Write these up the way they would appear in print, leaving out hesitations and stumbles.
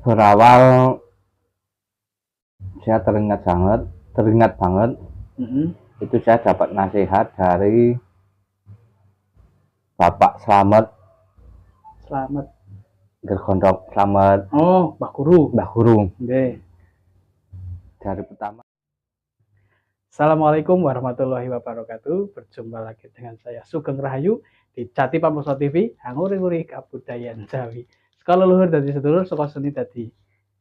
Berawal saya teringat banget itu saya dapat nasihat dari Bapak Slamet Gergondok Slamet. Oh, Mbah Guru. Mbah Guru. Nggih. Dari pertama. Assalamualaikum warahmatullahi wabarakatuh. Berjumpa lagi dengan saya Sugeng Rahayu di Jati Pamoso TV, nguri-nguri kabudayan Jawi. Sekolah luhur dadi sedulur, sekolah seni dadi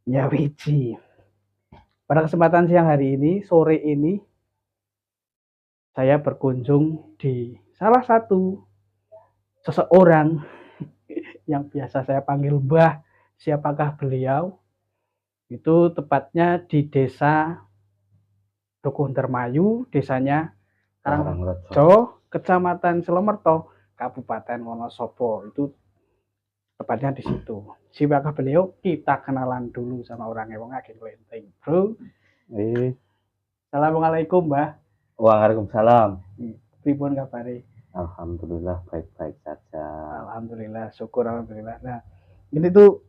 nyawiji. Pada kesempatan siang hari ini, sore ini, saya berkunjung di salah satu seseorang yang biasa saya panggil Mbah. Siapakah beliau? Itu tepatnya di desa Dukuhuntermayu, desanya Karangrejo, Kecamatan Selemerto, Kabupaten Wonosobo. Itu tepatnya di situ. Siapakah beliau? Kita kenalan dulu sama orangnya, wong ageng lenteng, bro. Assalamualaikum, Mbah. Waalaikumsalam. Pripun kabare? Alhamdulillah baik-baik saja. Alhamdulillah, syukur alhamdulillah. Nah, ini tuh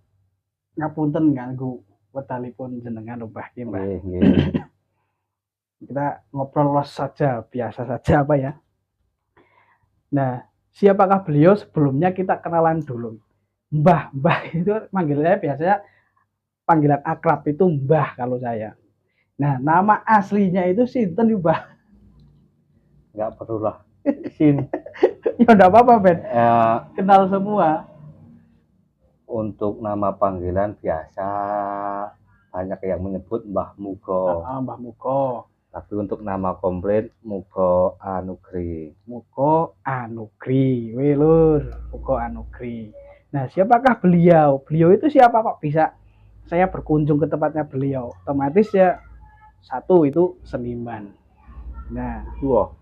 ngapunten ganggu wedalipun jenengan Mbah iki, Mbah. Kita ngobrol los saja, biasa saja apa ya. Nah, siapakah beliau? Sebelumnya kita kenalan dulu. Mbah itu manggilnya biasanya panggilan akrab itu Mbah kalau saya. Nah, nama aslinya itu sinten Mbah? Enggak perlulah. Sin. Ya enggak apa-apa, Ben. Kenal semua. Untuk nama panggilan biasa banyak yang menyebut Mbah Mugo. Mbah Mugo. Tapi untuk nama komplit Mugo Anugri. Mugo Anugri, welur, Mugo Anugri. Nah, siapakah beliau? Beliau itu siapa kok bisa saya berkunjung ke tempatnya beliau? Otomatis ya satu itu seniman. Nah, wow.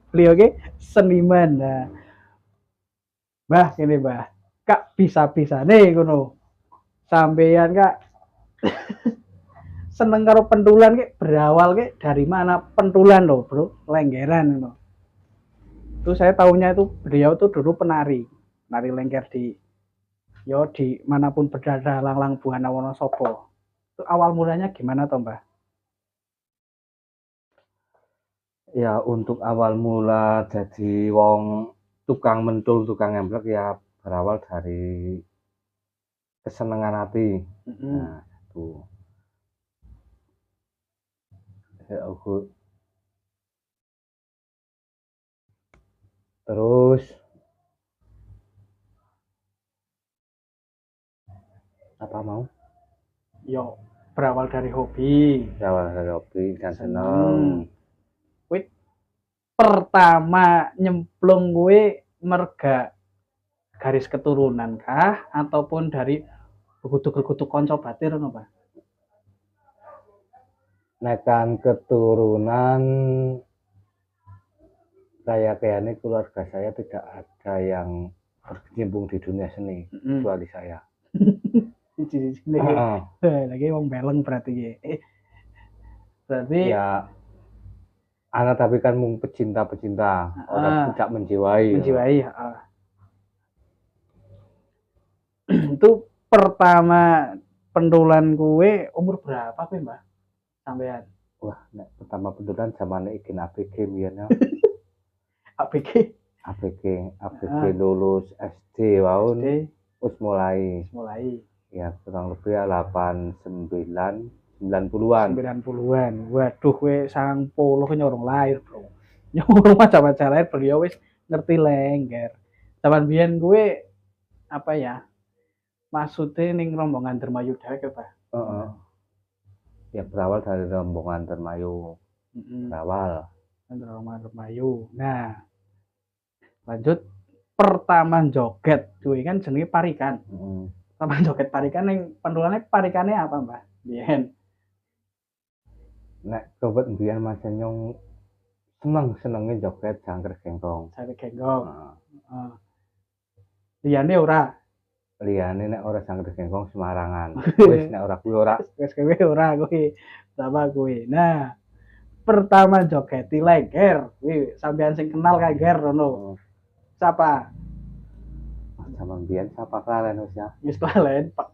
Beliau ke seniman. Nah, Mbah ini Mbah, Kak bisa-bisa nih ngono. Sampeyan Kak seneng karo pentulan ke berawal ke dari mana pentulan loh, Bro? Lenggeran ngono. Itu saya tahunya itu beliau tuh dulu penari lengger di manapun berada Langlang Buana Wonosobo. Itu awal mulanya gimana toh, Mbah? Ya untuk awal mula jadi wong tukang mentul, tukang ngemplek ya berawal dari kesenangan hati. Nah, itu. Terus apa mau? Yo, berawal dari hobi. Dan seneng. Wait, pertama nyemplung gue merga garis keturunan kah ataupun dari begutuk konco batir ngono, Pak? Nekan keturunan kayaknya keluarga saya tidak ada yang berkecimpung di dunia seni kecuali saya. Lagi wong beleng berarti ya anak tapi kan mung pecinta orang tidak menjiwai. Itu pertama pentulan gue umur berapa sih, Mbak? Sampean? Wah, pertama pentulan zaman ikin ABG biyen. ABG lulus SD waun wis mulai. Ya kurang lebih 90-an. Waduh we 90 nyorong lahir, Bro. Nyorong macam-macam lahir beliau wis ngerti lengger. Zaman biyen gue apa ya? Maksudnya ning rombongan Dermayu dhewe, Pak. Ya berawal dari rombongan Dermayu. Berawal rombongan Dermayu. Nah, lanjut pertama joget kuwi kan jenenge parikan. Pertama joget parikan ning pentulannya parikane apa, Mbah? Biyen. Nek coba biyen Mas Nyong senenge joget jangkrik genggong. Liyane ora. Liyane nek ora jangkrik genggong Semarangan. Wis nek ora kuwi ora. Wis kuwi sama kuwi. Nah, pertama joget di lengger kuwi sampean sing kenal kae ger ngono. Siapa? zaman biyen siapa kelalen wis ya. Wis lain Pak.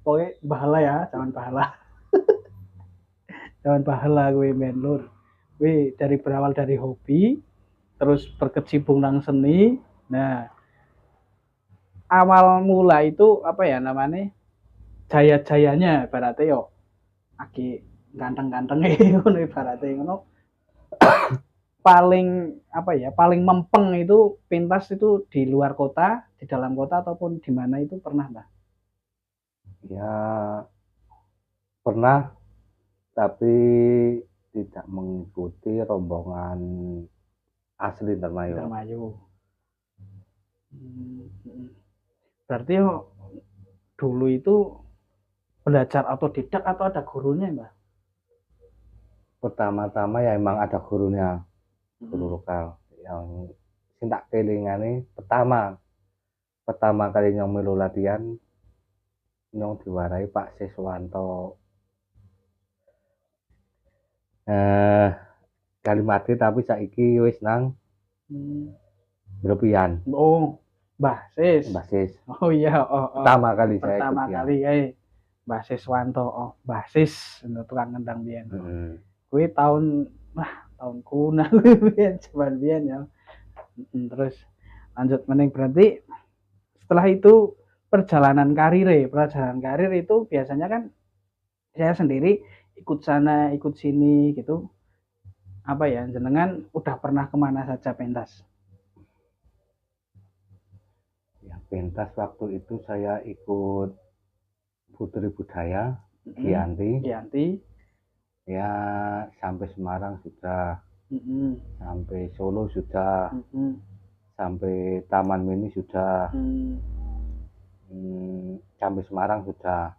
Pokoknya bahala ya, zaman bahala. Zaman bahala gue men lur. Gue dari berawal dari hobi, terus berkecimpung nang seni. Nah, awal mula itu apa ya namanya? Jaya-jayanya ibaratnya yo aki ganteng-ganteng ngono ibaratnya ngono. Paling apa ya? Paling mempeng itu pentas itu di luar kota, di dalam kota ataupun di mana itu pernah, Mbak? Ya pernah, tapi tidak mengikuti rombongan asli Indramayu. Indramayu. Berarti yo dulu itu belajar otodidak atau ada gurunya, Mbak? Pertama-tama ya emang ada gurunya, guru lokal yang sing tak kelingane pertama kali nyong melu latihan nyong diwarai Pak Siswanto. Kalimatnya tapi saiki wis nang European. Oh, basis. Basis. Oh iya, Pertama kali saya pertama ikut kali basis Wanto, basis untuk tukang ngendang biyen. Kuwi tahun tahun kuna biyen cuman biyen ya. Terus lanjut meneng berarti setelah itu perjalanan karir itu biasanya kan saya sendiri ikut sana ikut sini gitu. Apa ya jenengan udah pernah kemana saja pentas? Ya pentas waktu itu saya ikut Putri Budaya Giyanti. Ya sampai Semarang sudah, sampai Solo sudah, sampai Taman Mini sudah, sampai Semarang sudah.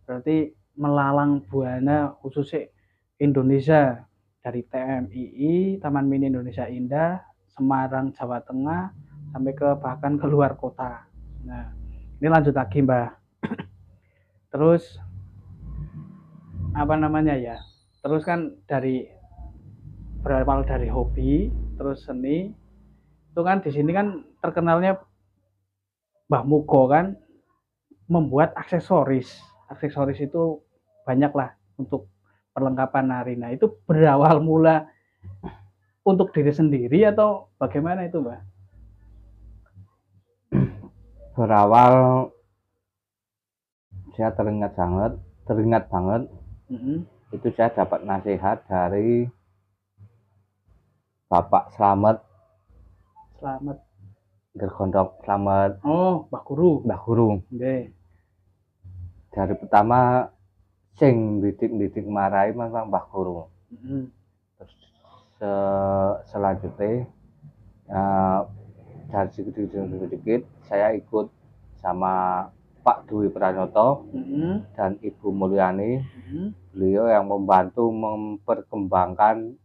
Berarti melalang buana khususnya Indonesia dari TMII, Taman Mini Indonesia Indah, Semarang Jawa Tengah sampai ke bahkan ke luar kota. Nah, ini lanjut lagi Mbak. Terus apa namanya ya? Terus kan berawal dari hobi, terus seni. Itu kan di sini kan terkenalnya Mbah Mugo kan membuat aksesoris. Aksesoris itu banyak lah untuk perlengkapan nari. Nah, itu berawal mula untuk diri sendiri atau bagaimana itu, Mbak? Berawal saya teringat banget. Itu saya dapat nasihat dari Bapak Slamet Gergondok Slamet. Oh, Mbah Guru. Okay. Dari pertama sing didik marai memang Mbah Guru. Terus selanjutnya dari sedikit saya ikut sama Pak Dwi Pranoto dan Ibu Mulyani. Beliau yang membantu memperkembangkan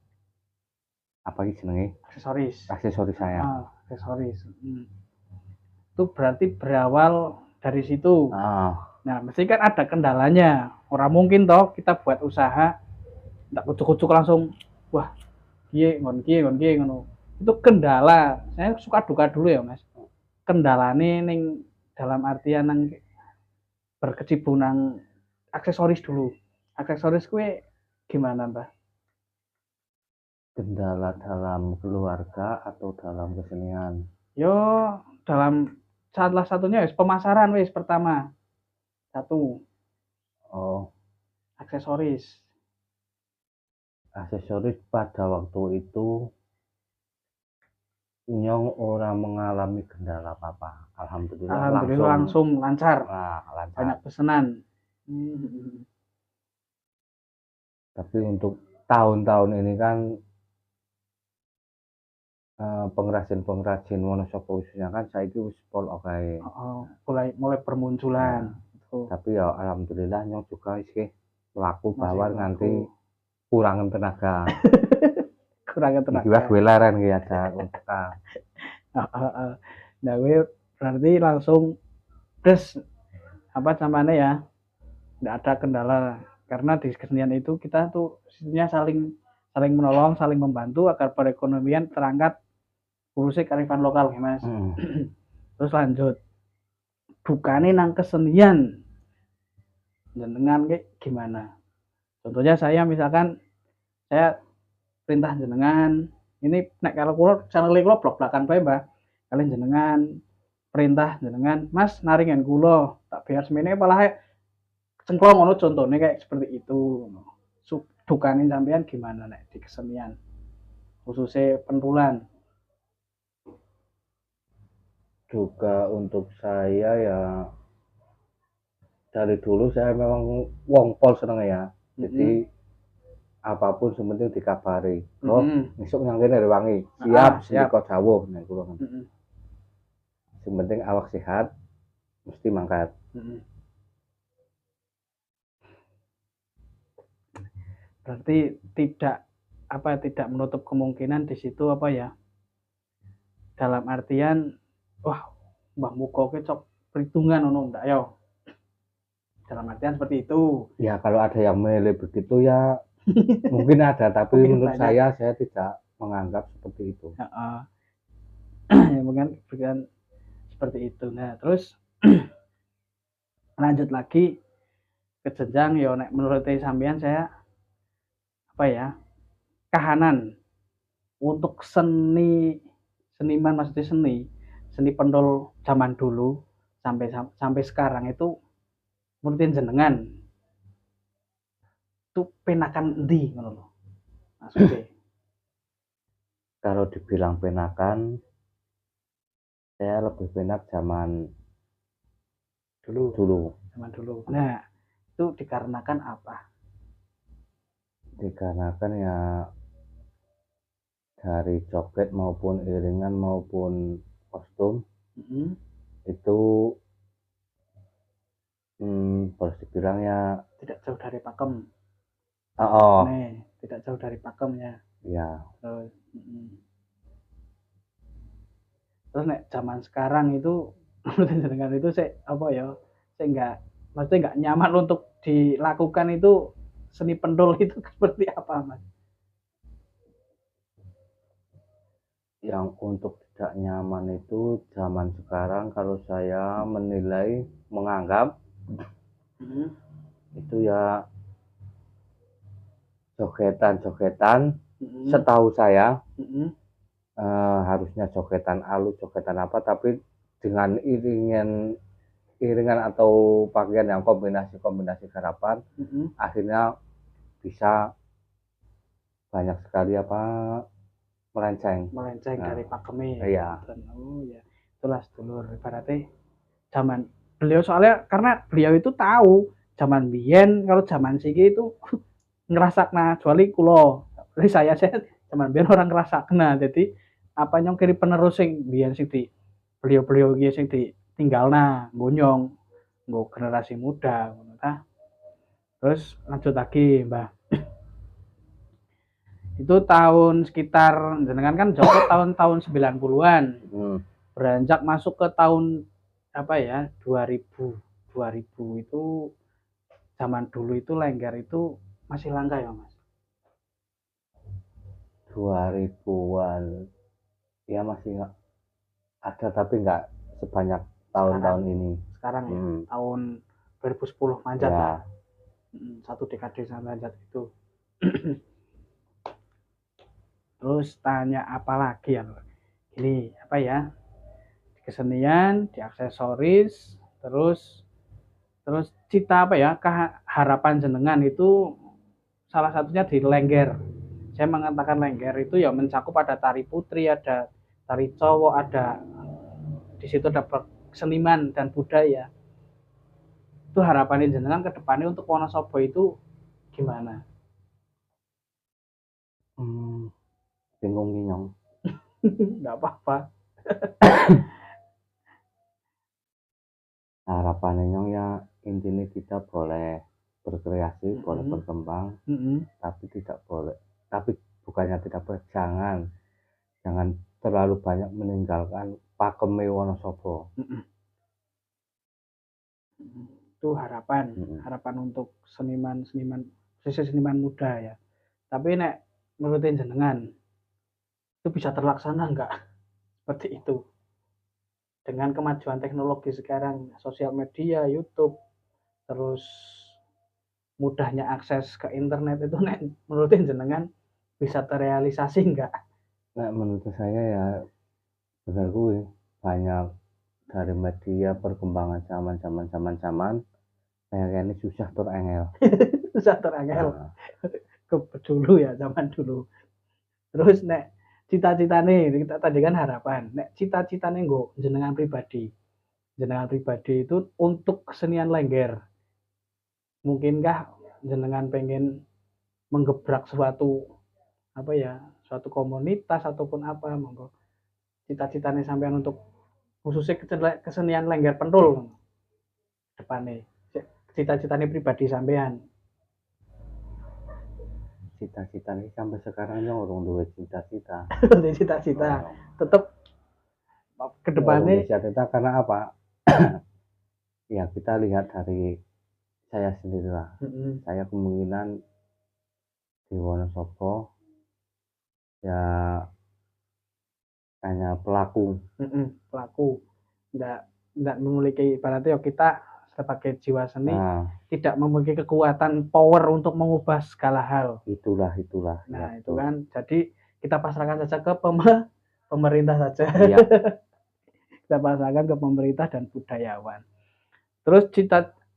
apa ini jenenge? Aksesoris saya. Aksesoris. Itu berarti berawal dari situ. Nah, mesti kan ada kendalanya. Orang mungkin toh kita buat usaha ndak kucuk-kucuk langsung wah, kiye ngono. Itu kendala. Saya suka duka dulu ya, Mas. Kendalane ning dalam artian nang berkecimpung nang aksesoris dulu. Aksesoris kue gimana, Mbak? Kendala dalam keluarga atau dalam kesenian? Yo, dalam salah satunya wis pemasaran wis pertama. Satu. Oh. Aksesoris pada waktu itu nyong orang mengalami kendala apa-apa. Alhamdulillah langsung lancar. Lancar. Banyak pesanan. Tapi untuk tahun-tahun ini kan pengrajin Wonosobo khususnya kan saya itu pol oke. Mulai bermunculan. Tapi ya alhamdulillah nyong juga sih laku bawar nganti kurangan tenaga. Juga gue leren ya untuk nah gue berarti langsung terus apa namanya ya nggak ada kendala karena di kesenian itu kita tuh sebenarnya saling menolong saling membantu agar perekonomian terangkat khususnya kearifan lokal ya Mas. Terus Terus lanjut, dukane nang kesenian jenengan kayak gimana? Contohnya saya misalkan saya perintah jenengan, ini nek kalau kula channel kula blok-blokan bae, Mbah. Kalian jenengan perintah jenengan, "Mas, naringan kula." Tak biar semene malah cengklong ngono contohnya kayak seperti itu. Dukane sampean gimana nek di kesenian? Khususnya pentulan. Duka untuk saya ya dari dulu saya memang wong pol seneng ya. Jadi apapun sementing dikabari. Oh, besok nyang kene Rewangi. Siap, siap kok dawuh nek kula ngoten. Sementing awak sehat mesti mangkat. Berarti tidak menutup kemungkinan di situ apa ya? Dalam artian wah, Mbah Muko ke cok perhitungan ono ndak ya? Dalam artian seperti itu. Ya kalau ada yang menilai begitu ya mungkin ada, tapi mungkin menurut saya tidak menganggap seperti itu. Ya mungkin seperti itu. Nah, terus lanjut lagi ke jenjang ya nek menurut sampean saya apa ya? Kahanan untuk seniman maksudnya seni pendol zaman dulu sampai sekarang itu menurut jenengan itu penakan endi ngono lho. Maksudnya kalau dibilang penakan saya lebih penak zaman dulu. Nah, itu dikarenakan apa? Dikarenakan ya dari joget maupun iringan maupun kostum itu boleh dibilang ya tidak jauh dari pakem. Tidak jauh dari pakemnya. Ya. Terus nek zaman sekarang itu menurut jenengan itu saya apa ya? Saya maksudnya nggak nyaman untuk dilakukan itu seni pendol itu seperti apa, Mas? Yang untuk tidak nyaman itu zaman sekarang kalau saya menganggap itu ya jogetan setahu saya harusnya jogetan alus, jogetan apa, tapi dengan iringan atau pakaian yang kombinasi garapan akhirnya bisa banyak sekali melenceng dari pakemnya. Iya. Oh ya, itulah sedulur ibaratnya zaman beliau soalnya karena beliau itu tahu zaman biyen kalau zaman siki itu ngerasakna kecuali kulo. Jadi saya zaman biyen orang ngerasakna. Jadi apa nyong kiri penerus sing biyen sing di beliau-beliau iki sing ditinggalna nggo nggo generasi muda ngono ta. Terus lanjut lagi, Mbah. Itu tahun sekitar jenengan kan joget tahun-tahun 90-an. Beranjak masuk ke tahun apa ya 2000 itu zaman dulu itu lengger itu masih langka ya, Mas? 2000-an ya masih ada tapi nggak sebanyak tahun-tahun ini. Sekarang ya, tahun 2010 manjat ya. Lah. Satu dekade sampai manjat itu. Terus tanya apa lagi ya? Ini apa ya? Di kesenian, di aksesoris, terus cita apa ya? Harapan jenengan itu salah satunya di lengger. Saya mengatakan lengger itu ya mencakup ada tari putri, ada tari cowok, ada di situ ada seniman dan budaya. Itu harapan jenengan ke depannya untuk Wonosobo itu gimana? Bingung nih Nyong. Nggak apa-apa. Harapannya Nyong ya intinya kita boleh berkreasi, boleh berkembang, tapi bukannya tidak boleh, jangan terlalu banyak meninggalkan pakeme Wonosobo. Itu harapan untuk seniman muda ya. Tapi nek menurutin jenengan itu bisa terlaksana enggak seperti itu? dengan kemajuan teknologi sekarang, sosial media, YouTube, terus mudahnya akses ke internet itu nek menurut jenengan bisa terrealisasi enggak? Nah, menurut saya ya benar gue banyak dari media perkembangan zaman kayak ini susah terengel. Susah terangel. Nah, Dulu ya, zaman dulu. Terus nek cita-citane kita tadi kan harapan. Nek cita-citane nggo jenengan pribadi. Jenengan pribadi itu untuk kesenian Lengger. Mungkinkah jenengan pengen menggebrak suatu apa ya, suatu komunitas ataupun apa monggo. Cita-citane sampean untuk khususnya kesenian Lengger Pentul depane. Cita-citane pribadi sampean. cita-cita nih sampai sekarang yang urung duwe cita-cita. Cita-cita. Tetep ke Urung duwe depannya cita-cita karena apa? Ya kita lihat dari saya sendiri lah. Saya kemungkinan di Wonosobo ya hanya pelaku. Pelaku nggak memiliki ibaratnya kita sebagai jiwa seni tidak memiliki kekuatan power untuk mengubah segala hal. Itulah. Nah, ya, itu kan jadi kita pasrahkan saja ke pemerintah saja. Iya. Kita pasrahkan ke pemerintah dan budayawan. Terus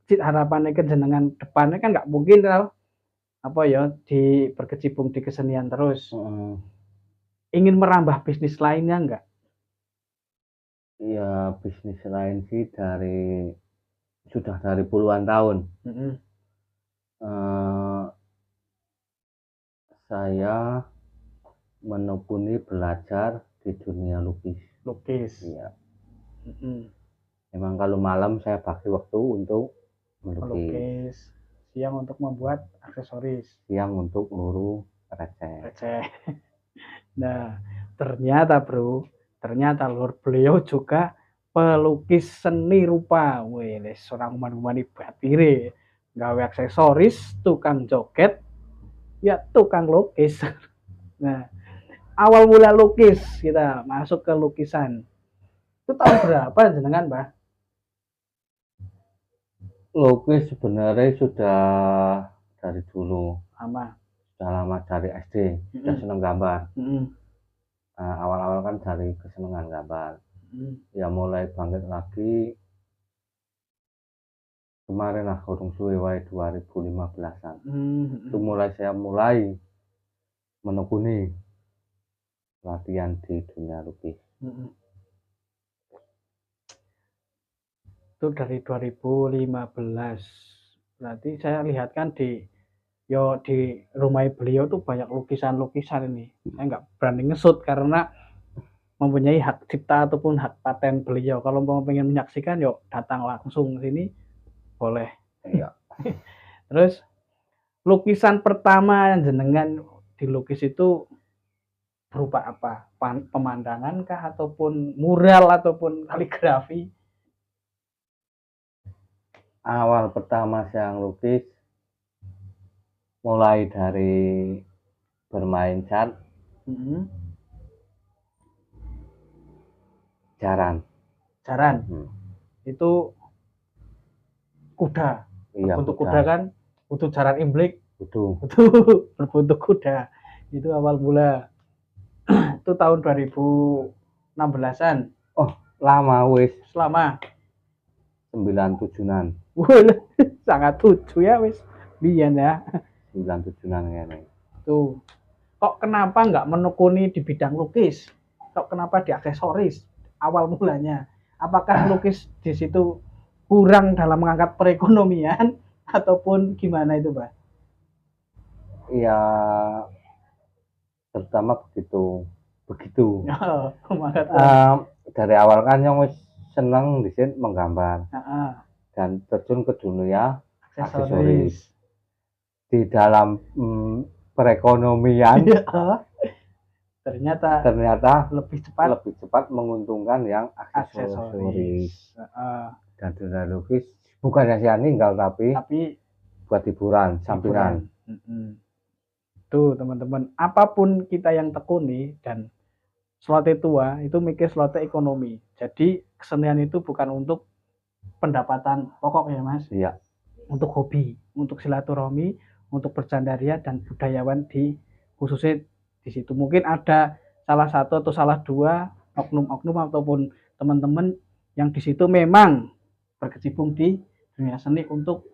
harapannya ke jenengan depannya kan nggak mungkin kalau apa ya berkecimpung di kesenian terus. Ingin merambah bisnis lainnya enggak? Iya, bisnis lain sih sudah dari puluhan tahun. Saya menekuni belajar di dunia lukis. Iya. Memang kalau malam saya bagi waktu untuk melukis. Siang untuk membuat aksesoris. Siang untuk luruh receh. Nah, ternyata Lur, beliau juga pelukis seni rupa. Wih, seorang umani batire, gawe aksesoris, tukang joget, ya tukang lukis. Nah, awal mula lukis kita masuk ke lukisan. Itu tahun berapa jenengan, Mbah? Lukis sebenarnya sudah dari dulu. Sudah lama dari SD, sudah senang gambar. Awal-awal kan dari kesenangan gambar. Ya mulai bangkit lagi kemarin lah, kurang suwe wae 2015-an. Itu saya mulai menekuni latihan di dunia lukis. Itu dari 2015. Berarti saya lihat kan di rumah beliau tuh banyak lukisan-lukisan ini. Saya nggak berani ngesut karena mempunyai hak cipta ataupun hak paten beliau. Kalau mau pengen menyaksikan, yuk datang langsung sini, boleh. Iya. Terus lukisan pertama yang jenengan dilukis itu berupa apa? Pemandangan kah ataupun mural ataupun kaligrafi? Awal pertama saya ngelukis mulai dari bermain cat, jaran. Itu kuda. Iya, berbentuk kuda kan, butuh jaran imblek. Butuh berbentuk kuda. Itu awal mula. Itu tahun 2016-an. Oh, lama wis. Selama 97-an. Sangat lucu ya wis. Biyen ya. 97-an kayaknya. Tuh. Kok kenapa nggak menekuni di bidang lukis? Kok kenapa di aksesoris? Awal mulanya. Apakah lukis di situ kurang dalam mengangkat perekonomian ataupun gimana itu, Pak? Ya, pertama begitu. Dari awal kan yang wis seneng di sini menggambar. Dan terjun ke dunia aksesoris. Di dalam perekonomian ternyata lebih cepat menguntungkan yang aksesoris. Dan dunia lukis bukan hanya ninggal tapi buat hiburan sampingan. Tuh teman-teman, apapun kita yang tekuni dan slote tua itu mikir slote ekonomi. Jadi kesenian itu bukan untuk pendapatan pokok ya Mas. Iya. Untuk hobi, untuk silaturahmi, untuk bercandaria dan budayawan di khususnya di situ. Mungkin ada salah satu atau salah dua oknum-oknum ataupun teman-teman yang di situ memang berkecimpung di dunia seni untuk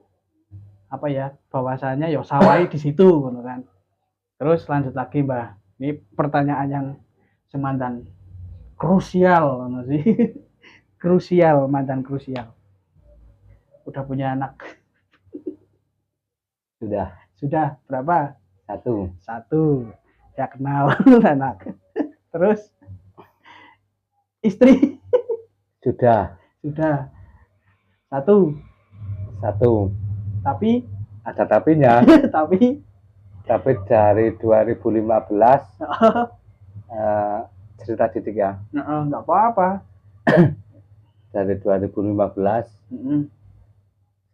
apa ya bahwasanya ya sawai di situ kan. Terus lanjut lagi Mbah. Ini pertanyaan yang semantan krusial sih. Krusial, mantan krusial. Udah punya anak? Sudah berapa? Satu. Ya kenal anak. Terus istri? Sudah. Satu. Tapi ada tapinya. Tapi dari 2015 cerita titik ya. Nggak apa-apa. Dari 2015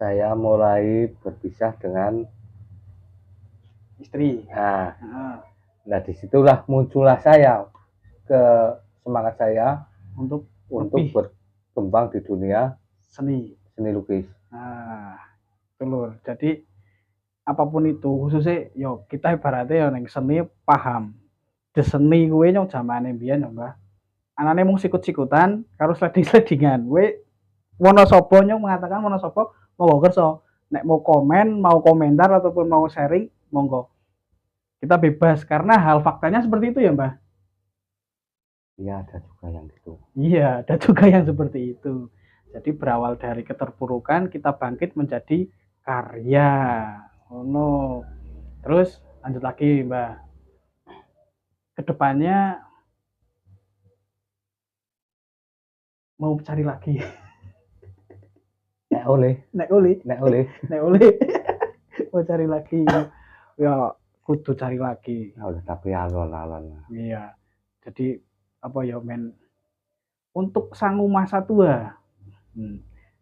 saya mulai berpisah dengan istri. Nah disitulah muncullah saya ke semangat saya untuk berkembang di dunia seni lukis. Telur. Jadi apapun itu khususnya yo kita ibaratnya yo neng seni paham. De seni gue nyong zamane mbiyen yo Mbah. Anane mung sikut-sikutan karo sliding-slidingan. Gue Wonosobo nyong mengatakan Wonosobo mau kerso. Nek mau komen, mau komentar ataupun mau sharing, monggo. Kita bebas karena hal faktanya seperti itu ya Mbah. Iya, ada juga yang gitu. Iya, ada juga yang seperti itu. Jadi berawal dari keterpurukan kita bangkit menjadi karya. Oh no. Terus lanjut lagi Mbah. Kedepannya mau cari lagi. Nek oleh. Mau cari lagi. Ya kudu cari lagi. Udah tapi alon-alon. Iya. Jadi apa ya men untuk sanggu masa tua.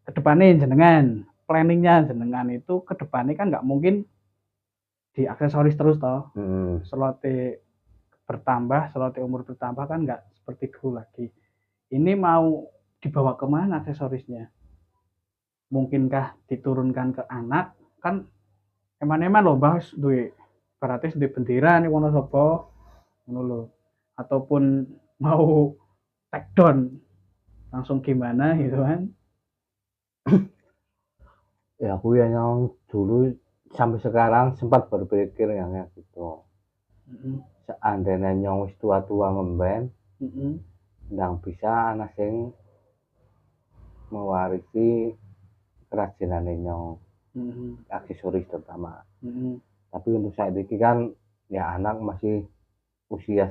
Kedepannya jenengan planningnya jenengan itu kedepannya kan nggak mungkin di aksesoris terus toh. Selote bertambah, selote umur bertambah kan nggak seperti dulu lagi. Ini mau dibawa kemana aksesorisnya? Mungkinkah diturunkan ke anak? Kan eman-eman loh bahas duit berarti di bendera nih Wonosobo ngono ataupun mau take down langsung gimana gitu kan. Ya aku yang dulu sampai sekarang sempat berpikir yang gitu. Seandainya nyong wis tua-tua ngemben, ndang bisa anak sing mewarisi kerajinan nyong, aksesoris terutama. Tapi untuk saat ini kan ya anak masih usia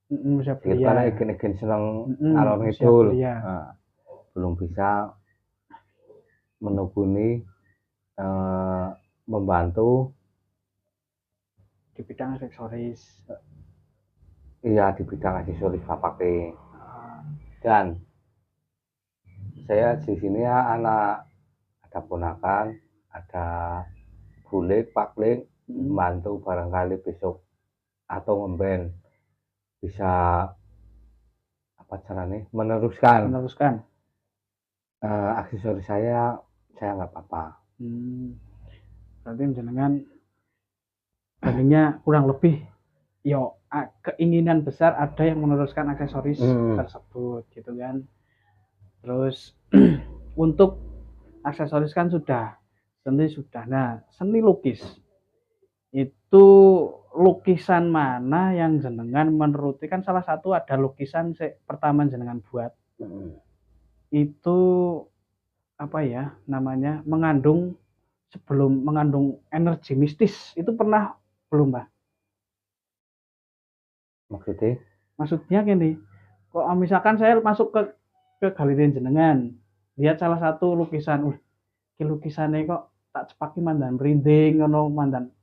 karena igen seneng alon ngidul, belum bisa menekuni membantu di bidang aksesoris. Iya, di bidang aksesoris bapake. Dan saya di sini ya anak ada ponakan, ada bulik, paklik, membantu barangkali besok atau ngemben bisa apa caranya meneruskan aksesoris saya nggak apa-apa. Berarti jenengan tadinya kurang lebih yo keinginan besar ada yang meneruskan aksesoris tersebut gitu kan. Terus untuk aksesoris kan sudah, seni sudah. Nah, seni lukis itu lukisan mana yang jenengan menuruti kan salah satu ada lukisan pertama jenengan buat itu apa ya namanya sebelum mengandung energi mistis itu pernah belum Mbak? Maksudnya gini, kok misalkan saya masuk ke galeri jenengan lihat salah satu lukisan, lukisannya kok tak cepaki mandan merinding ngono mandan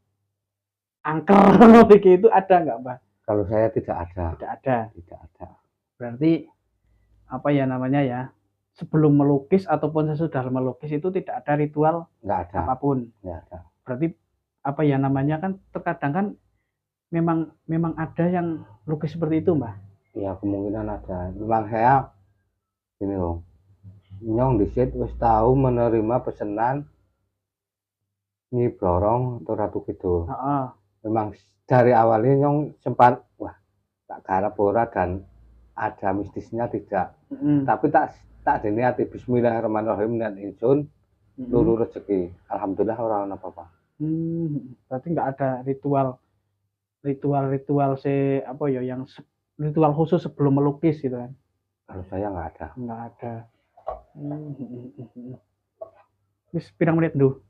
angker begitu ada nggak Mbak? Kalau saya tidak ada. Berarti apa ya namanya ya? Sebelum melukis ataupun sesudah melukis itu tidak ada ritual apapun. Nggak ada. Berarti apa ya namanya kan terkadang kan memang ada yang lukis seperti itu Mbak. Ya kemungkinan ada. Memang saya gini loh, nyong disit wis tahu menerima pesanan Nyi Blorong atau Ratu Kidul. Heeh. Memang dari awalnya nyong sempat wah tak garap ora dan ada mistisnya tidak. Tapi tak diniati Bismillahirrahmanirrahim dan insun luru rezeki. Alhamdulillah orang apa-apa. Berarti nggak ada ritual apa ya yang ritual khusus sebelum melukis gitu kan? Kalau saya nggak ada. Nggak ada. Wis pirang menit dulu?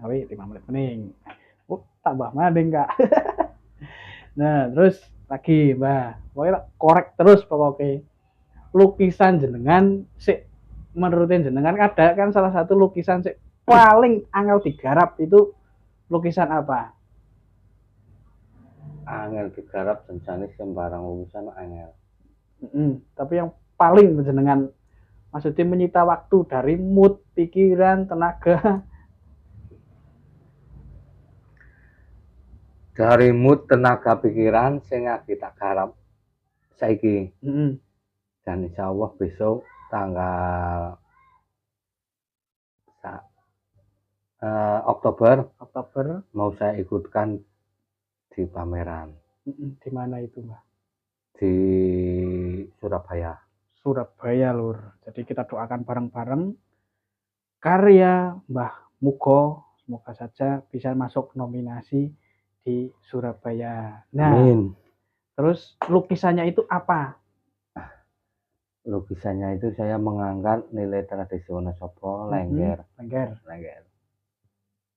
Awi 5 menit mending. Oh, tambah mading Kak. Nah, terus lagi, Mbah. Pokoknya korek terus pokoknya. Lukisan jenengan sik menurutin jenengan ada kan salah satu lukisan sik paling angel digarap itu lukisan apa? Angel digarap jenis sembarang lukisan angel. Tapi yang paling jenengan maksudnya menyita waktu dari mood, pikiran, tenaga. Dari mood, tenaga, pikiran sehingga kita garap saiki. Dan insya Allah besok tanggal Oktober mau saya ikutkan di pameran. Di mana itu, Mbak? Di Surabaya. Surabaya, Lur. Jadi kita doakan bareng-bareng karya Mbah Mugo, semoga saja bisa masuk nominasi di Surabaya. Nah, amin. Terus lukisannya itu apa? Lukisannya itu saya mengangkat nilai tradisi Wonosobo, lengger. Lengger.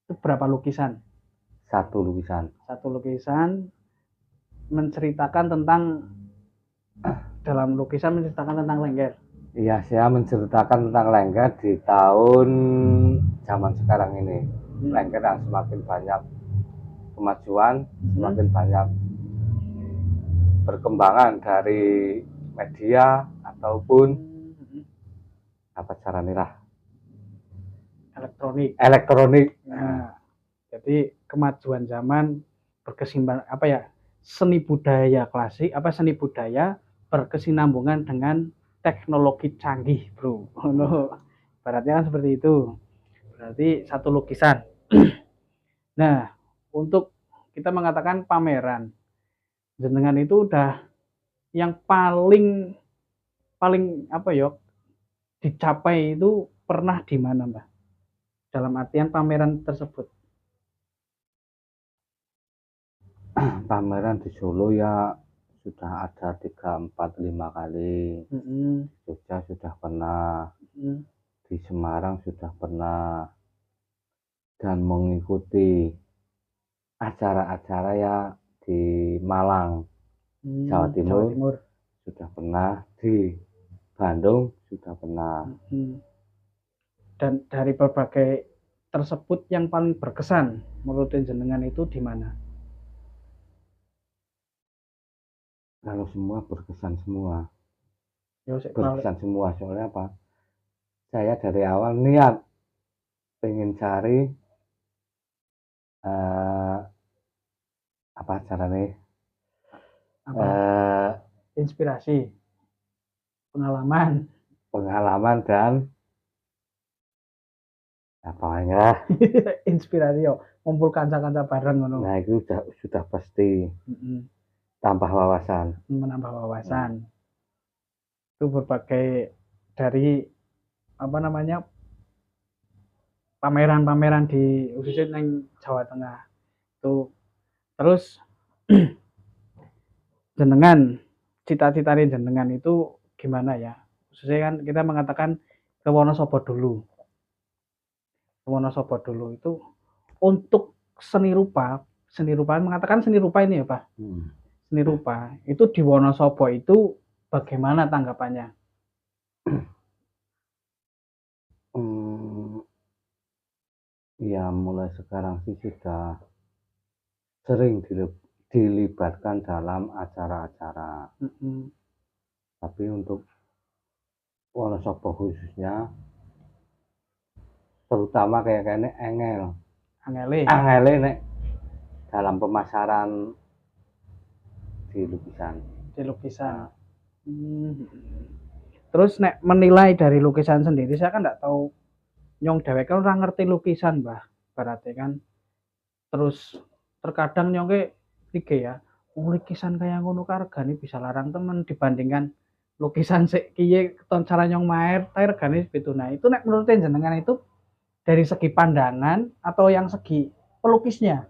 Itu berapa lukisan? Satu lukisan. Satu lukisan menceritakan tentang dalam lukisan menceritakan tentang lengger. Iya, saya menceritakan tentang lengger di tahun zaman sekarang ini. Lengger yang semakin banyak kemajuan, semakin banyak perkembangan dari media ataupun apa caranya lah elektronik. Nah, jadi kemajuan zaman berkesinambungan apa ya, seni budaya klasik apa seni budaya berkesinambungan dengan teknologi canggih, bro. Ibaratnya kan seperti itu. Berarti satu lukisan. Nah, untuk kita mengatakan pameran, jenengan itu udah yang paling apa ya dicapai itu pernah di mana, Mbak? Dalam artian pameran tersebut. Pameran di Solo ya sudah ada 3, 4, 5 kali. Jogja sudah pernah. Di Semarang sudah pernah. Dan mengikuti acara-acara ya di Malang, Jawa Timur sudah pernah, di Bandung sudah pernah. Dan dari berbagai tersebut yang paling berkesan menurut jenengan itu di mana? Kalau semua berkesan semua. Berkesan semua, soalnya apa? Saya dari awal niat pengen cari apa caranya? Inspirasi, pengalaman dan apanya? Inspirasi yo, kumpul kanca-kanca bareng ngono. Nah, itu sudah pasti. Tambah wawasan. Menambah wawasan. Itu berbagai dari apa namanya pameran-pameran di khususnya yang Jawa Tengah itu. Terus jenengan cita-cita jenengan itu gimana ya, khususnya kan kita mengatakan ke Wonosobo dulu itu untuk seni rupa mengatakan seni rupa ini ya Pak. Seni rupa itu di Wonosobo itu bagaimana tanggapannya? Ya mulai sekarang sih sudah sering dilibatkan dalam acara-acara. Tapi untuk Wonosobo khususnya, terutama kayak ini angele nek dalam pemasaran di lukisan. di lukisan. Terus nek menilai dari lukisan sendiri, saya kan nggak tahu, nyong dewek kan orang ngerti lukisan, Mbah. Berarti kan terus terkadang nyong ke iki ya, lukisan kayak ngono regane bisa larang temen dibandingkan lukisan sik kiye keton cara nyong maer regane sepitu. Nah, itu nek menurut jenengan itu dari segi pandangan atau yang segi pelukisnya?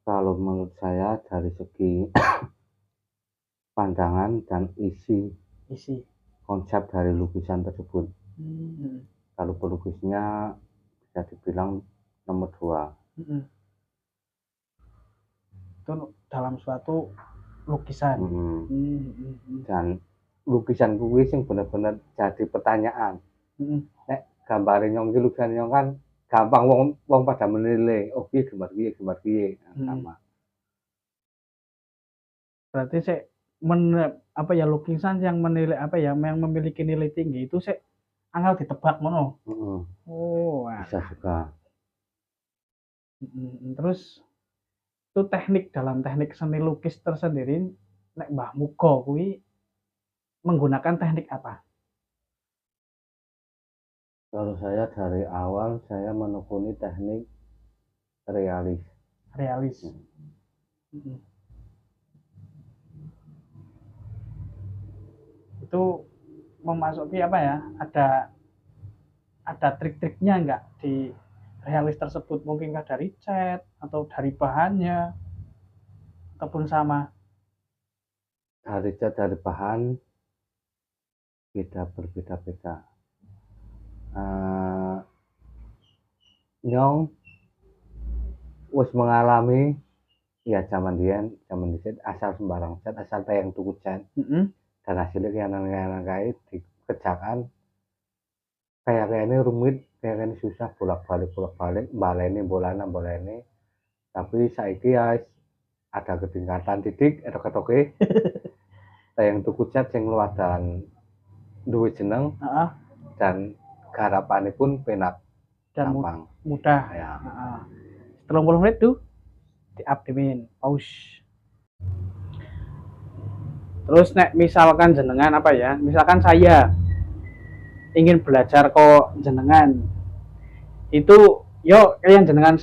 Kalau menurut saya dari segi pandangan dan isi konsep dari lukisan tersebut. Kalau pelukisnya bisa dibilang nomor 2. Itu dalam suatu lukisan. Dan lukisan kuwi sing bener-bener jadi pertanyaan. Nek gambare nyong iki lukisan nyong kan gampang wong pada menilai, oh piye gambar piye sama. Berarti saya lukisan yang menilai yang memiliki nilai tinggi itu saya angel ditebak mono. Oh, bisa juga. Terus itu dalam teknik seni lukis tersendiri, nek Mbah Mugo kuwi menggunakan teknik apa? Kalau saya dari awal saya menekuni teknik realis. Itu memasuki ada trik-triknya enggak di realis tersebut, mungkinkah dari cat atau dari bahannya ataupun sama? Dari cat, dari bahan berbeda-beda. Nyong wis mengalami ya zaman dhisik asal sembarang cat, asal tayang tuku cat. Dan hasilnya kayak dikerjakan kayak ini rumit, kayak ini susah, bolak-balik baleni. Tapi saiki ya ada ketingkatan titik etok-etoke. Tayang tuku cat sing luwih dan duwe jeneng. Dan garapane pun penak dan gampang, mudah ya. 30 menit tuh diabdemin pause. Terus nek misalkan jenengan misalkan saya ingin belajar kok jenengan itu yo kayak jenengan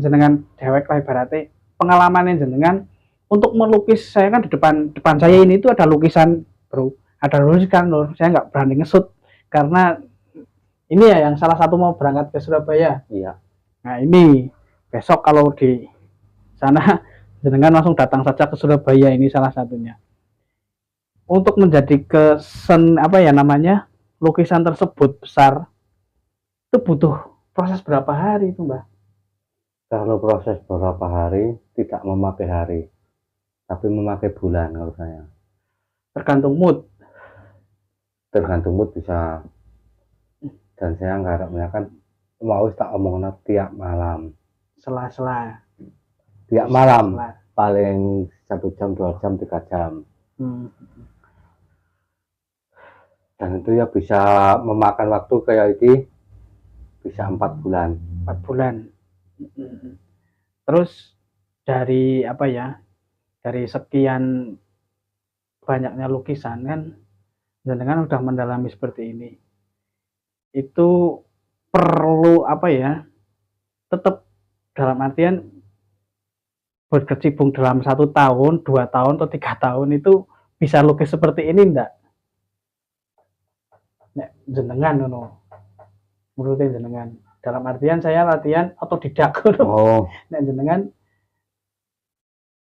jenengan dewek lah ibaratnya pengalaman jenengan untuk melukis. Saya kan di depan saya ini itu ada lukisan bro, ada lukisan loh, saya nggak berani ngesut karena ini ya yang salah satu mau berangkat ke Surabaya. Iya. Nah ini besok kalau di sana jenengan langsung datang saja ke Surabaya, ini salah satunya. Untuk menjadi lukisan tersebut besar itu butuh proses berapa hari itu, Mbah? Kalau proses berapa hari tidak memakai hari, tapi memakai bulan kalau saya. Tergantung mood bisa. Dan saya ngarepnya kan mau tak omongna tiap malam. Sela-sela. Tiap malam. Paling 1 jam, 2 jam, 3 jam. Dan itu ya bisa memakan waktu kayak ini bisa 4 bulan. Terus dari dari sekian banyaknya lukisan kan jenengan udah mendalami seperti ini, itu perlu tetap dalam artian berkecimpung dalam 1 tahun, 2 tahun atau 3 tahun itu bisa lukis seperti ini enggak? Nek jenengan menurut jenengan, dalam artian saya latihan otodidak. Nek jenengan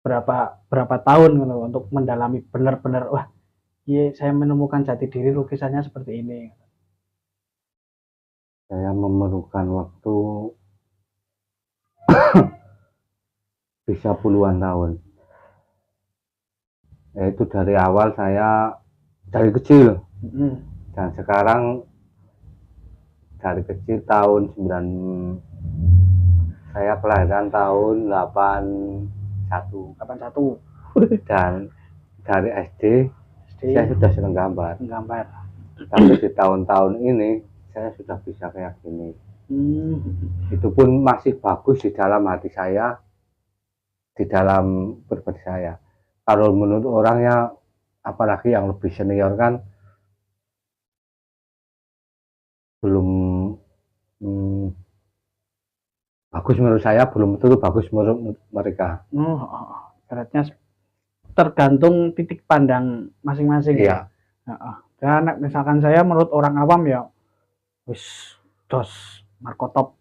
berapa tahun untuk mendalami benar-benar wah iya saya menemukan jati diri lukisannya seperti ini. Saya memerlukan waktu bisa puluhan tahun. Yaitu dari awal saya dari kecil. Dan sekarang dari kecil tahun 9 saya kelahiran tahun 81. Dan dari SD saya sudah senang gambar. Tapi di tahun-tahun ini saya sudah bisa kayak gini. Itu pun masih bagus di dalam hati saya, di dalam pribadi saya. Kalau menurut orangnya, apalagi yang lebih senior kan, belum bagus menurut saya, belum tentu bagus menurut mereka. Beratnya tergantung titik pandang masing-masing. Iya. Dan misalkan saya menurut orang awam ya, wis dos markotop.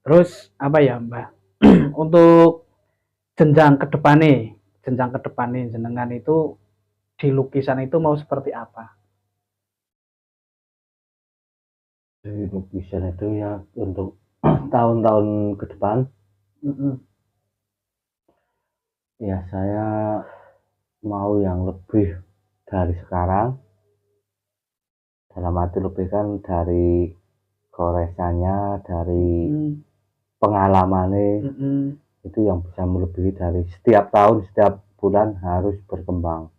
Terus apa ya Mbak? Untuk jenjang kedepannya jenengan itu di lukisan itu mau seperti apa? Di lukisan itu ya untuk tahun-tahun ke depan, ya saya mau yang lebih dari sekarang. Dalam arti lebih kan dari goresannya, dari pengalamannya, itu yang bisa melebihi dari setiap tahun, setiap bulan harus berkembang.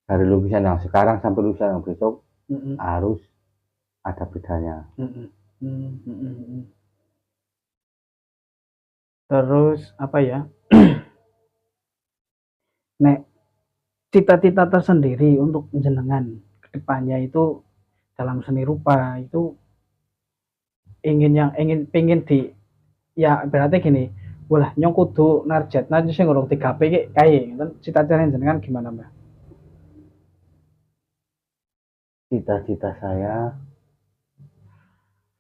Dari lukisan yang sekarang sampai lukisan yang besok harus ada bedanya. Terus apa ya? Nek cita-cita tersendiri untuk jenengan kedepannya itu dalam seni rupa itu pengen di ya berarti gini, wah nyong kudu narjetna sing urung digawe iki kae. Cita-cita jenengan gimana, Mbak? Cita-cita saya,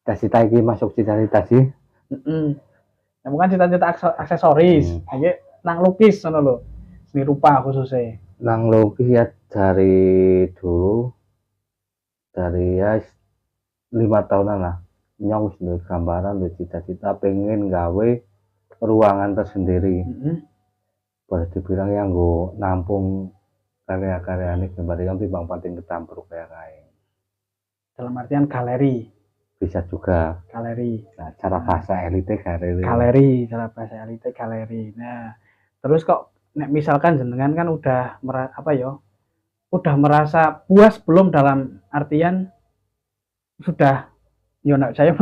cita-cita ini masuk cita-cita sih. Ya bukan cita-cita aksesoris, aja nang lukis ngono lho. Seni rupa khususnya. Nang lukis ya dari dulu, dari ya 5 tahunan lah, nyong sudah gambaran, udah cita-cita pengen gawe ruangan tersendiri. Boleh dibilang yang gue nampung karya-karya ini kembali yang timbang pating ketampur kayak kain. Dalam artian galeri. Bisa juga. Galeri. Nah, cara bahasa elite galeri. Galeri, cara bahasa elite galeri. Nah, terus kok misalkan jenengan kan udah udah merasa puas belum dalam artian sudah saya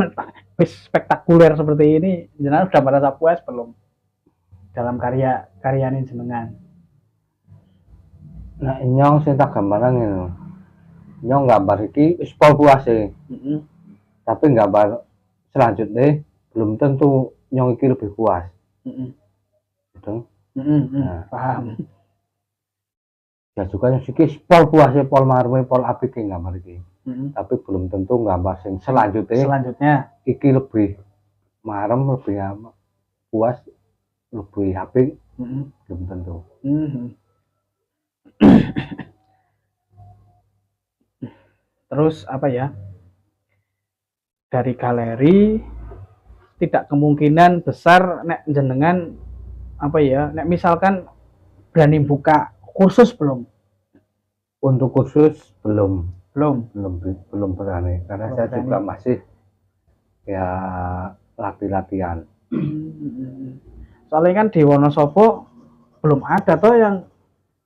spektakuler seperti ini, jenengan sudah merasa puas belum dalam karya ini jenengan? Nah, nyong sing tak gambaran ngono. Nyong gambar iki wis puas sih. Tapi gambar selanjutnya belum tentu nyong iki lebih puas. Betul? Paham. Ya juga nyong iki puas ya, pol marme, pol apik gambar iki. Tapi belum tentu gambar sing selanjutnya iki lebih marem, lebih puas, lebih apik, belum tentu. Terus apa ya, dari galeri tidak kemungkinan besar nek jenengan apa ya, nek misalkan berani buka kursus belum? Untuk kursus belum berani, karena belum saya berani. juga masih ya latihan. Soalnya kan di Wonosobo belum ada toh yang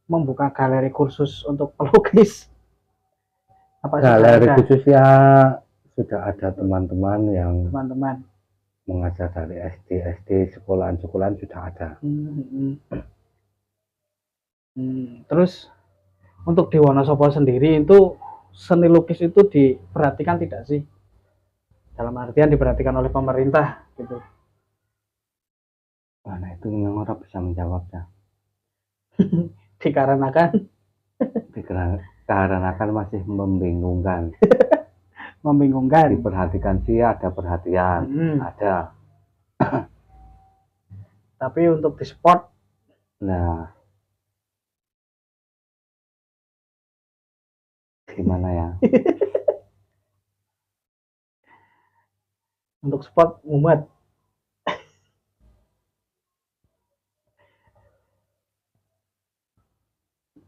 membuka galeri khusus untuk pelukis. Apa galeri khusus ya sudah ada teman-teman yang mengajar dari SD, sekolahan sudah ada. Terus untuk di Wonosobo sendiri itu seni lukis itu diperhatikan tidak sih? Dalam artian diperhatikan oleh pemerintah gitu. Nah itu yang orang bisa menjawabnya. Dikarenakan masih membingungkan. Diperhatikan sih ada perhatian, ada. Tapi untuk di sport, nah gimana ya? Untuk sport mumet.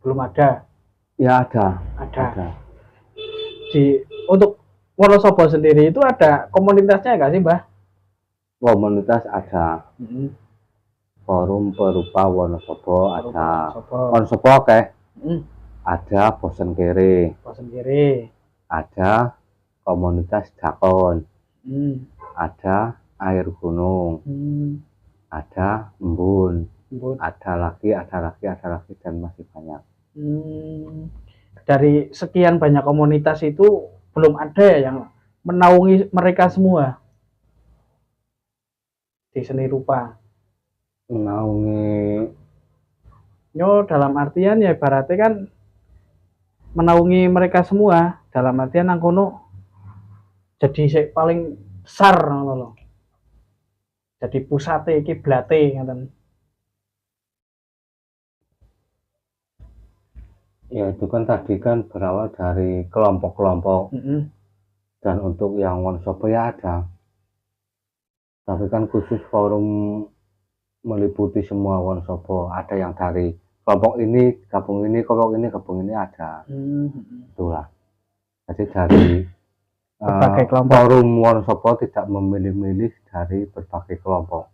Belum ada. Ya ada. Untuk Wonosobo sendiri itu ada komunitasnya nggak sih, Mbah? Komunitas ada. Forum Perupa Wonosobo ada. Wonosobo oke. Ada Bosen Kere. Ada komunitas Dakon. Ada air gunung. ada embun, Embun. ada lagi, dan masih banyak. Dari sekian banyak komunitas itu belum ada yang menaungi mereka semua di seni rupa. Menaungi Yo dalam artian ya ibaratnya kan menaungi mereka semua dalam artian angkono jadi paling besar loh. Jadi pusate kiblate ngaten. ya itu kan tadi kan berawal dari kelompok-kelompok dan untuk yang Wonosobo ya ada, tapi kan khusus forum meliputi semua Wonosobo, ada yang dari kelompok ini gabung ini, kelompok ini gabung ini ada. Itulah. Jadi dari Berbagai kelompok. forum Wonosobo tidak memilih-milih dari berbagai kelompok.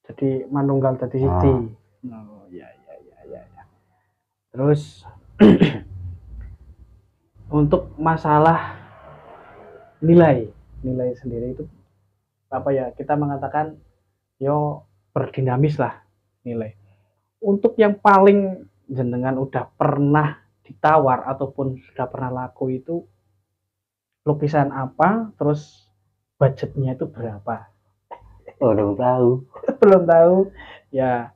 Jadi manunggal tadi siji. Oh ya. Terus untuk masalah nilai sendiri itu apa ya, kita mengatakan yo berdinamis lah nilai. Untuk yang paling jenengan udah pernah ditawar ataupun sudah pernah laku itu lukisan apa, terus budgetnya itu berapa? Belum tahu. Belum tahu ya.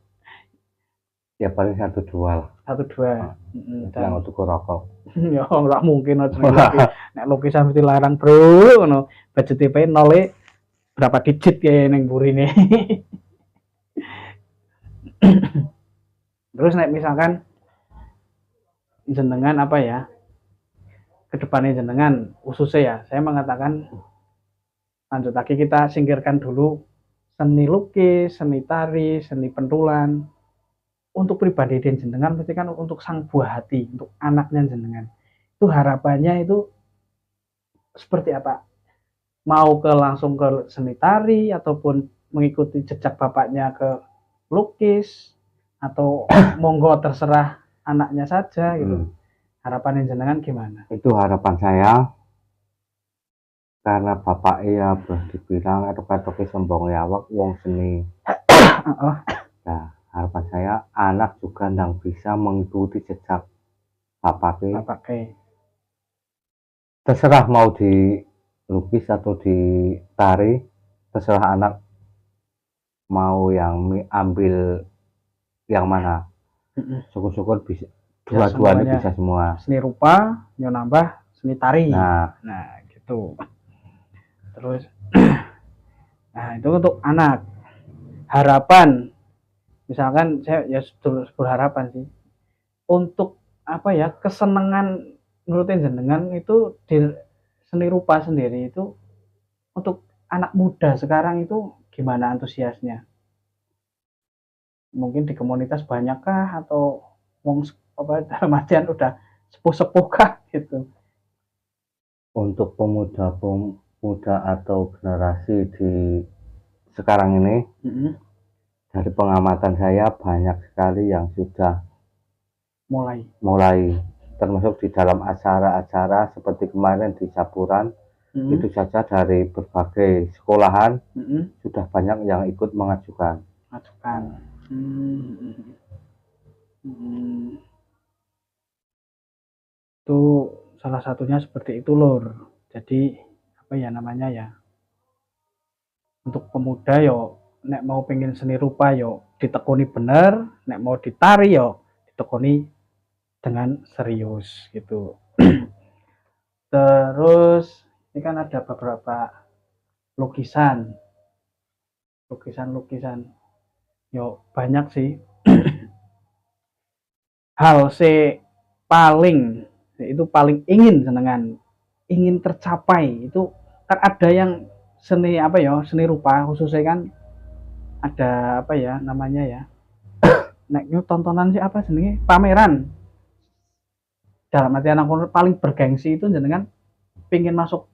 Ya paling 1-2 lah. 1-2. Yang untuk rokok. Ya nggak mungkin nek lukisan mesti larang bro, no. Budget TP nol berapa digit ya neng burine. Terus nek misalkan jenengan apa ya, kedepannya jenengan khususnya ya, saya mengatakan lanjut lagi kita singkirkan dulu seni lukis, seni tari, seni pentulan. Untuk pribadi dan jenengan pasti kan untuk sang buah hati, untuk anaknya jenengan. Itu harapannya itu seperti apa? Mau langsung ke seni tari ataupun mengikuti jejak bapaknya ke lukis atau monggo terserah anaknya saja gitu. Harapannya jenengan gimana? Itu harapan saya karena bapak ya dibilang atau sombong lawak wong seni. Nah, harapan saya anak juga yang bisa mengikuti jejak bapaknya. Terserah mau di lukis atau di tari, terserah anak mau yang ambil yang mana. Syukur-syukur bisa dua-duanya bisa semua. Seni rupa, yo nambah seni tari. Nah gitu. Terus nah itu untuk anak. Harapan misalkan saya ya berharapan sih untuk apa ya, kesenangan nurutin jenengan itu di seni rupa sendiri itu untuk anak muda sekarang itu gimana antusiasnya? Mungkin di komunitas banyakkah atau wong apa dalam artian udah sepuh-sepuh kah gitu? Untuk pemuda atau generasi di sekarang ini, dari pengamatan saya banyak sekali yang sudah mulai termasuk di dalam acara-acara seperti kemarin di Saburan. Itu saja dari berbagai sekolahan sudah banyak yang ikut mengajukan. Itu salah satunya seperti itu lur. Jadi apa ya namanya ya, untuk pemuda yo nek mau pengen seni rupa yo ditekuni bener, nek mau ditari yo ditekuni dengan serius gitu. Terus ini kan ada beberapa lukisan yo banyak sih. Hal paling itu paling ingin tercapai itu kan ada yang seni apa ya, seni rupa khususnya kan ada apa ya namanya ya, neknya tontonan sih apa seni pameran. Dalam artian aku paling bergengsi itu jenengan pingin masuk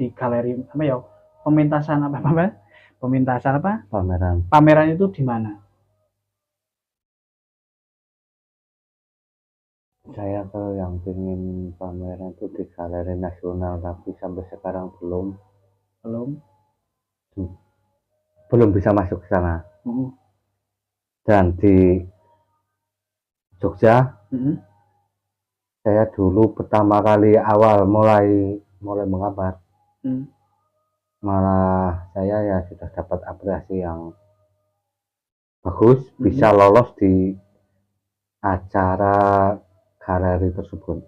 di galeri apa ya, pementasan pameran itu di mana? Saya kalau yang pingin pameran itu di Galeri Nasional, tapi sampai sekarang belum bisa masuk ke sana. Mm-mm. Dan di Jogja Mm-mm. saya dulu pertama kali awal mulai menggambar, Mm. malah saya ya sudah dapat apresiasi yang bagus, bisa Mm-mm. lolos di acara galeri tersebut.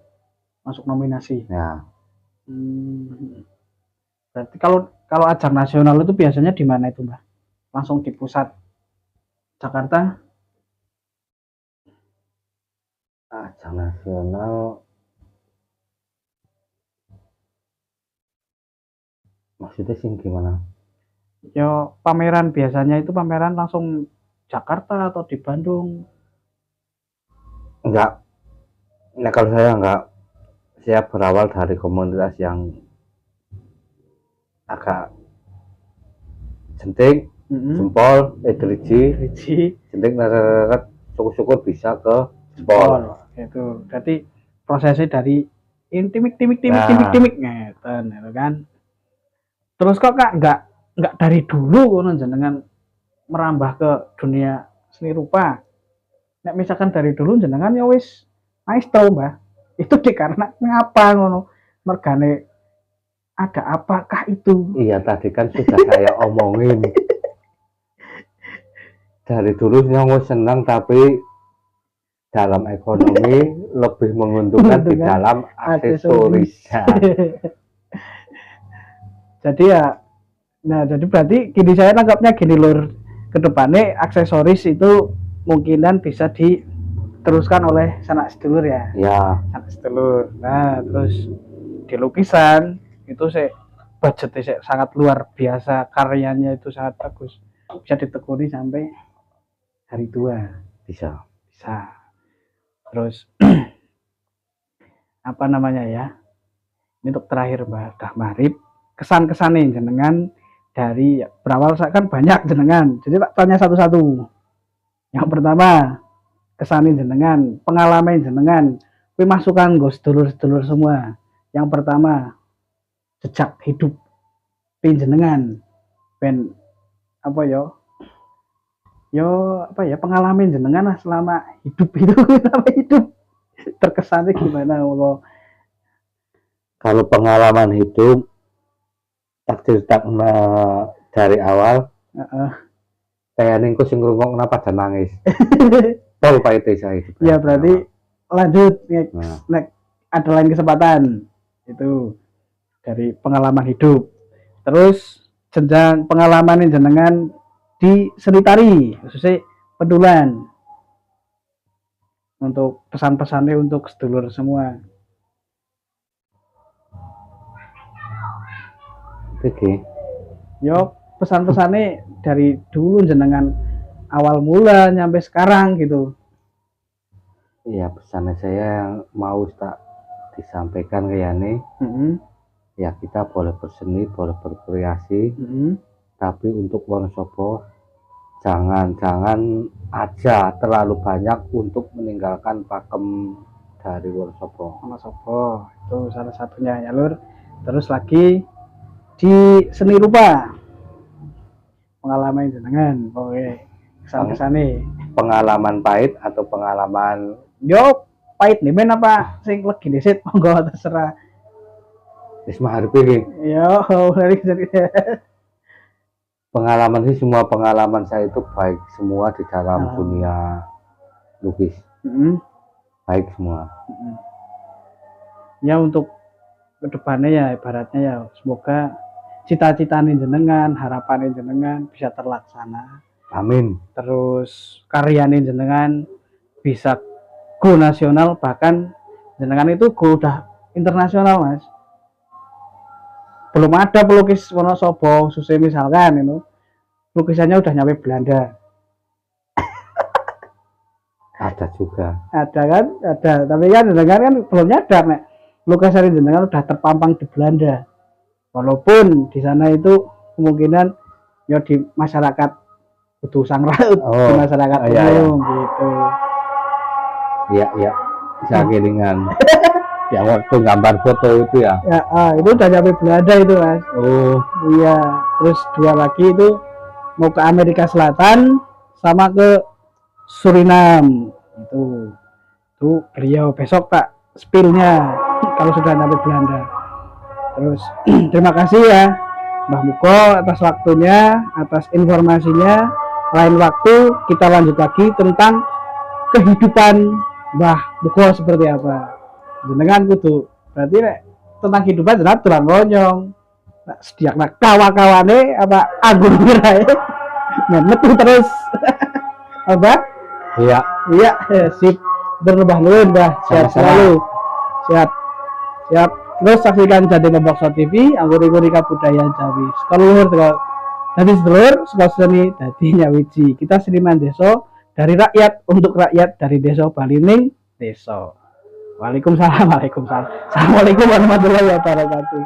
Masuk nominasi. Ya, Hmm. Berarti kalau ajang nasional itu biasanya di mana itu, Mbak? Langsung di pusat Jakarta? ajang nasional maksudnya sih gimana? Ya pameran biasanya itu pameran langsung Jakarta atau di Bandung? Enggak, nah kalau saya enggak, saya berawal dari komunitas yang agak jentik, Mm-mm. jempol, driji, Driji, jentik, neret, syukur-syukur bisa ke jempol. jempol. Itu berarti prosesnya dari timik Nah, ngeten gitu kan. Terus kok Kak nggak dari dulu kono jenengan merambah ke dunia seni rupa. Nek misalkan dari dulu jenengan ya wis maestro, Mbah. Itu karena ngapa ngono? Mergane ada apakah itu? iya tadi kan sudah saya omongin. Dari dulu saya senang, tapi dalam ekonomi lebih menguntungkan di dalam aksesoris. Jadi ya, nah jadi berarti gini saya tangkapnya gini lur, kedepannya aksesoris itu mungkinan bisa diteruskan oleh sanak sedulur ya, Ya, sanak sedulur. Nah terus di lukisan itu saya budgetnya saya sangat luar biasa, karyanya itu sangat bagus, bisa ditekuni sampai hari tua bisa. bisa. Terus apa namanya ya? Ini untuk terakhir Mbak Marip, kesan-kesan nih jenengan dari berawal saya kan banyak jenengan. Jadi tak tanya satu-satu. Yang pertama, kesanin jenengan, pengalaman jenengan, kuwi masukan nggo sedulur-sedulur semua. Yang pertama, jejak hidup jenengan. Ben apa ya? Yo apa ya pengalaman jenengan lah selama hidup itu selama hidup terkesannya gimana Allah. Kalau pengalaman hidup tak cerita dari awal, kayak ningku sing ngrungokna pada nangis. Tol pahit saya hidup. Ya berarti lanjut Nah, next ada lain kesempatan itu dari pengalaman hidup. Terus jenjang pengalaman jenengan di seni tari khususnya pedulan untuk pesan-pesannya untuk sedulur semua. oke. Yo pesan-pesannya dari dulu jenengan awal mula nyampe sekarang gitu. Iya, pesan saya yang mau tak disampaikan ke Yani, ya kita boleh berseni, boleh berkreasi, tapi untuk Wonosobo jangan aja terlalu banyak untuk meninggalkan pakem dari Wonosobo. Wonosobo itu salah satunya ya lur. Terus lagi di seni rupa pengalaman jenengan, oke kesan-kesane. Pengalaman pahit atau pengalaman Yo pahit nih men apa sing legi disit monggo terserah. wis maharep iki. Yo dari Pengalaman sih, semua pengalaman saya itu baik semua di dalam dunia lukis. Baik semua. Ya untuk kedepannya ya ibaratnya ya semoga cita-citanya jenengan, harapannya jenengan bisa terlaksana. Amin. Terus karyanya jenengan bisa go nasional, bahkan jenengan itu go udah internasional Mas. Belum ada pelukis Wonosobo susah misalkan itu lukisannya udah nyampe Belanda. Ada juga. Ada kan? Ada. Tapi kan jenengan kan belum nyadar nek lukisan jenengan udah terpampang di Belanda. Walaupun di sana itu kemungkinan ya di masyarakat kudu sangraut, di masyarakat umum gitu. Iya. Bisa kiringan. Yang waktu gambar foto itu ya. Ya, itu udah nyampe Belanda itu Mas. Oh. Iya. Terus dua lagi itu mau ke Amerika Selatan sama ke Suriname. Itu beliau besok tak spillnya kalau sudah sampai Belanda. Terus terima kasih ya Mbah Muko atas waktunya, atas informasinya. Lain waktu kita lanjut lagi tentang kehidupan Mbah Muko seperti apa. Jenengan kudu berarti tentang kehidupan jenengan turang konyong. Sediak nak kawa-kawane apa anggur mirai. Metu terus. Apa? Iya. Iya, sip. Berubah nuwun, Mbah. Sehat selalu. Siap. Terus saksikan Jadi Boxo TV, angguri-angguri kabudayaan Jawi. Sekolah luhur dadi sedulur, sekolah seni dadi nyawiji. Kita seniman desa dari rakyat untuk rakyat dari desa Balining desa. Waalaikumsalam. Assalamualaikum warahmatullahi wabarakatuh.